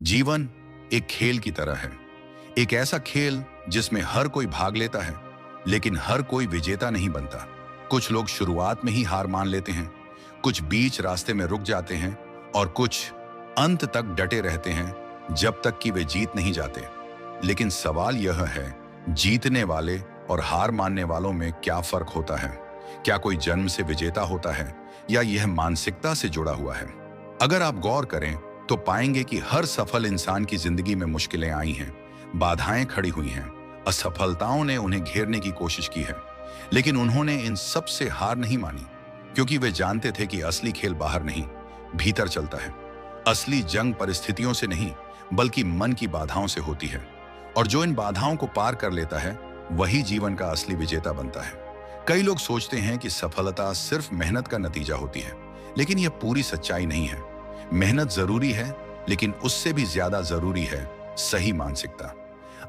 जीवन एक खेल की तरह है। एक ऐसा खेल जिसमें हर कोई भाग लेता है, लेकिन हर कोई विजेता नहीं बनता। कुछ लोग शुरुआत में ही हार मान लेते हैं, कुछ बीच रास्ते में रुक जाते हैं और कुछ अंत तक डटे रहते हैं जब तक कि वे जीत नहीं जाते। लेकिन सवाल यह है, जीतने वाले और हार मानने वालों में क्या फर्क होता है? क्या कोई जन्म से विजेता होता है या यह मानसिकता से जुड़ा हुआ है? अगर आप गौर करें तो पाएंगे कि हर सफल इंसान की जिंदगी में मुश्किलें आई हैं, बाधाएं खड़ी हुई हैं, असफलताओं ने उन्हें घेरने की कोशिश की है, लेकिन उन्होंने इन सब से हार नहीं मानी, क्योंकि वे जानते थे कि असली खेल बाहर नहीं, भीतर चलता है। असली जंग परिस्थितियों से नहीं, बल्कि मन की बाधाओं से होती है। और जो इन बाधाओं को पार कर लेता है, वही जीवन का असली विजेता बनता है। कई लोग सोचते हैं कि सफलता सिर्फ मेहनत का नतीजा होती है, लेकिन यह पूरी सच्चाई नहीं है। मेहनत जरूरी है, लेकिन उससे भी ज्यादा जरूरी है सही मानसिकता।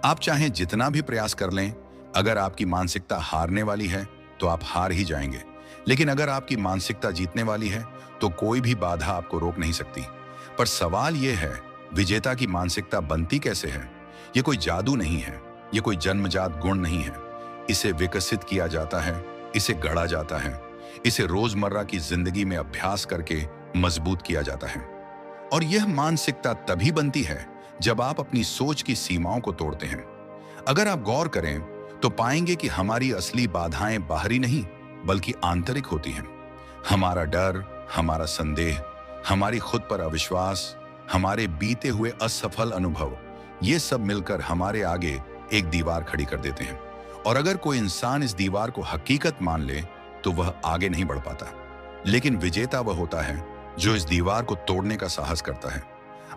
आप चाहे जितना भी प्रयास कर लें, अगर आपकी मानसिकता हारने वाली है तो आप हार ही जाएंगे। लेकिन अगर आपकी मानसिकता जीतने वाली है तो कोई भी बाधा आपको रोक नहीं सकती। पर सवाल यह है, विजेता की मानसिकता बनती कैसे है? यह कोई जादू नहीं है, यह कोई जन्मजात गुण नहीं है। इसे विकसित किया जाता है, इसे गढ़ा जाता है, इसे रोजमर्रा की जिंदगी में अभ्यास करके मजबूत किया जाता है। और यह मानसिकता तभी बनती है जब आप अपनी सोच की सीमाओं को तोड़ते हैं। अगर आप गौर करें तो पाएंगे कि हमारी असली बाधाएं बाहरी नहीं, बल्कि आंतरिक होती हैं। हमारा डर, हमारा संदेह, हमारी खुद पर अविश्वास, हमारे बीते हुए असफल अनुभव, ये सब मिलकर हमारे आगे एक दीवार खड़ी कर देते हैं। और अगर कोई इंसान इस दीवार को हकीकत मान ले तो वह आगे नहीं बढ़ पाता। लेकिन विजेता वह होता है जो इस दीवार को तोड़ने का साहस करता है।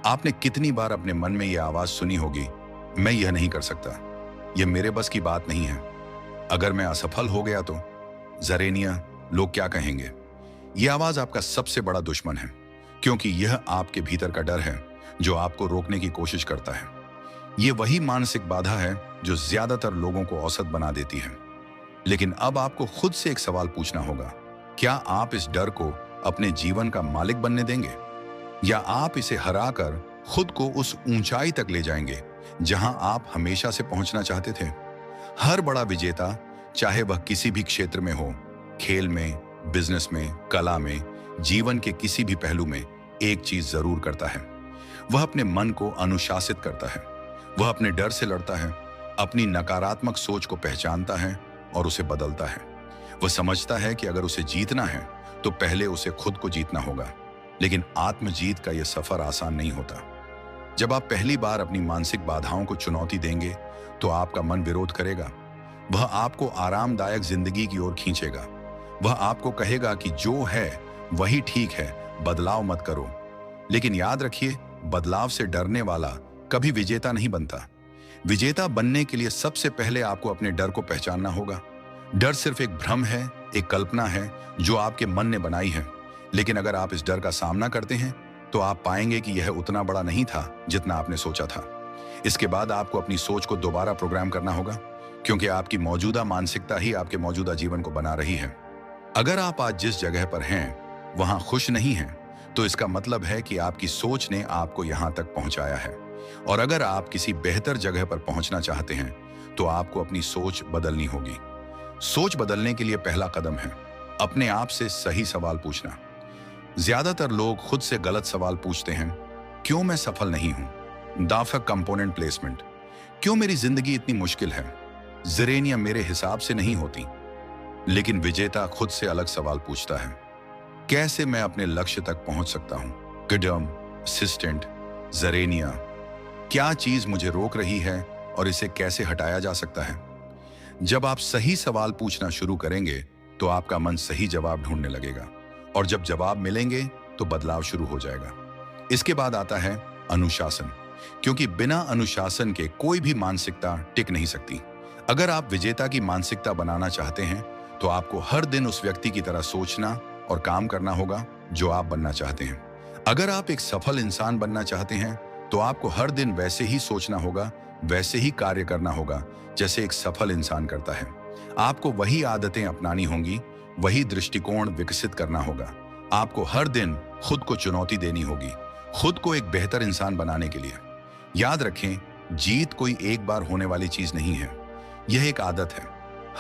आपने कितनी बार अपने मन में यह आवाज सुनी होगी, मैं यह नहीं कर सकता, यह मेरे बस की बात नहीं है, अगर मैं असफल हो गया तो जरेनिया, लोग क्या कहेंगे? यह आवाज आपका सबसे बड़ा दुश्मन है, क्योंकि यह आपके भीतर का डर है जो आपको रोकने की कोशिश करता है। यह वही मानसिक बाधा है जो ज्यादातर लोगों को औसत बना देती है। लेकिन अब आपको खुद से एक सवाल पूछना होगा, क्या आप इस डर को अपने जीवन का मालिक बनने देंगे, या आप इसे हराकर खुद को उस ऊंचाई तक ले जाएंगे जहां आप हमेशा से पहुंचना चाहते थे? हर बड़ा विजेता, चाहे वह किसी भी क्षेत्र में हो, खेल में, बिजनेस में, कला में, जीवन के किसी भी पहलू में, एक चीज जरूर करता है। वह अपने मन को अनुशासित करता है। वह अपने डर से लड़ता है, अपनी नकारात्मक सोच को पहचानता है और उसे बदलता है। वह समझता है कि अगर उसे जीतना है तो पहले उसे खुद को जीतना होगा। लेकिन आत्मजीत का यह सफर आसान नहीं होता। जब आप पहली बार अपनी मानसिक बाधाओं को चुनौती देंगे तो आपका मन विरोध करेगा। वह आपको आरामदायक जिंदगी की ओर खींचेगा। वह आपको कहेगा कि जो है वही ठीक है, बदलाव मत करो। लेकिन याद रखिए, बदलाव से डरने वाला कभी विजेता नहीं बनता। विजेता बनने के लिए सबसे पहले आपको अपने डर को पहचानना होगा। डर सिर्फ एक भ्रम है, एक कल्पना है जो आपके मन ने बनाई है। लेकिन अगर आप इस डर का सामना करते हैं तो आप पाएंगे कि यह उतना बड़ा नहीं था जितना आपने सोचा था। इसके बाद आपको अपनी सोच को दोबारा प्रोग्राम करना होगा, क्योंकि आपकी मौजूदा मानसिकता ही आपके मौजूदा जीवन को बना रही है। अगर आप आज जिस जगह पर हैं वहां खुश नहीं हैं, तो इसका मतलब है कि आपकी सोच ने आपको यहां तक पहुंचाया है। और अगर आप किसी बेहतर जगह पर पहुंचना चाहते हैं तो आपको अपनी सोच बदलनी होगी। सोच बदलने के लिए पहला कदम है अपने आप से सही सवाल पूछना। ज्यादातर लोग खुद से गलत सवाल पूछते हैं। क्यों मैं सफल नहीं हूं? दाफक कंपोनेंट प्लेसमेंट। क्यों मेरी जिंदगी इतनी मुश्किल है? जरेनिया मेरे हिसाब से नहीं होती। लेकिन विजेता खुद से अलग सवाल पूछता है, कैसे मैं अपने लक्ष्य तक पहुंच सकता हूं? किडम, असिस्टेंट, जरेनिया, क्या चीज मुझे रोक रही है और इसे कैसे हटाया जा सकता है? जब आप सही सवाल पूछना शुरू करेंगे तो आपका मन सही जवाब ढूंढने लगेगा, और जब जवाब मिलेंगे तो बदलाव शुरू हो जाएगा। इसके बाद आता है अनुशासन, क्योंकि बिना अनुशासन के कोई भी मानसिकता टिक नहीं सकती। अगर आप विजेता की मानसिकता बनाना चाहते हैं तो आपको हर दिन उस व्यक्ति की तरह सोचना और काम करना होगा जो आप बनना चाहते हैं। अगर आप एक सफल इंसान बनना चाहते हैं तो आपको हर दिन वैसे ही सोचना होगा, वैसे ही कार्य करना होगा जैसे एक सफल इंसान करता है। आपको वही आदतें अपनानी होंगी, वही दृष्टिकोण विकसित करना होगा। आपको हर दिन खुद को चुनौती देनी होगी, खुद को एक बेहतर इंसान बनाने के लिए। याद रखें, जीत कोई एक बार होने वाली चीज नहीं है, यह एक आदत है।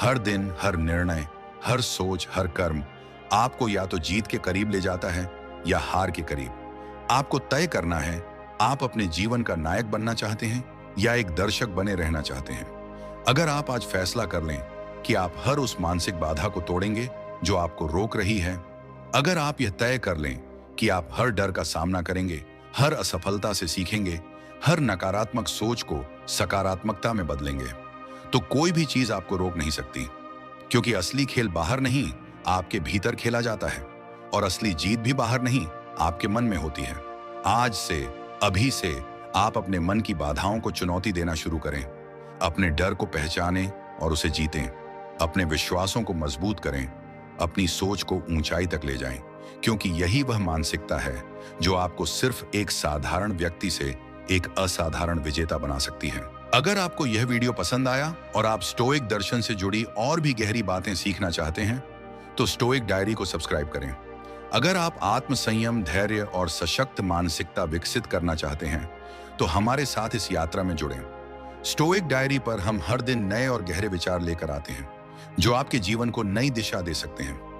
हर दिन, हर निर्णय, हर सोच, हर कर्म आपको या तो जीत के करीब ले जाता है या हार के करीब। आपको तय करना है, आप अपने जीवन का नायक बनना चाहते हैं या एक दर्शक बने रहना चाहते हैं। अगर आप आज फैसला कर लें कि आप हर उस मानसिक बाधा को तोड़ेंगे जो आपको रोक रही है, अगर आप यह तय कर लें कि आप हर डर का सामना करेंगे, हर असफलता से सीखेंगे, हर नकारात्मक सोच को सकारात्मकता में बदलेंगे, तो कोई भी चीज आपको रोक नहीं सकती। क्योंकि असली खेल बाहर नहीं, आपके भीतर खेला जाता है, और असली जीत भी बाहर नहीं, आपके मन में होती है। आज से, अभी से आप अपने मन की बाधाओं को चुनौती देना शुरू करें। अपने डर को पहचानें और उसे जीतें। अपने विश्वासों को मजबूत करें, अपनी सोच को ऊंचाई तक ले जाएं, क्योंकि यही वह मानसिकता है जो आपको सिर्फ एक साधारण व्यक्ति से एक असाधारण विजेता बना सकती है। अगर आपको यह वीडियो पसंद आया और आप स्टोइक दर्शन से जुड़ी और भी गहरी बातें सीखना चाहते हैं, तो स्टोइक डायरी को सब्सक्राइब करें। अगर आप आत्मसंयम, धैर्य और सशक्त मानसिकता विकसित करना चाहते हैं, तो हमारे साथ इस यात्रा में जुड़ें। स्टोइक डायरी पर हम हर दिन नए और गहरे विचार लेकर आते हैं, जो आपके जीवन को नई दिशा दे सकते हैं।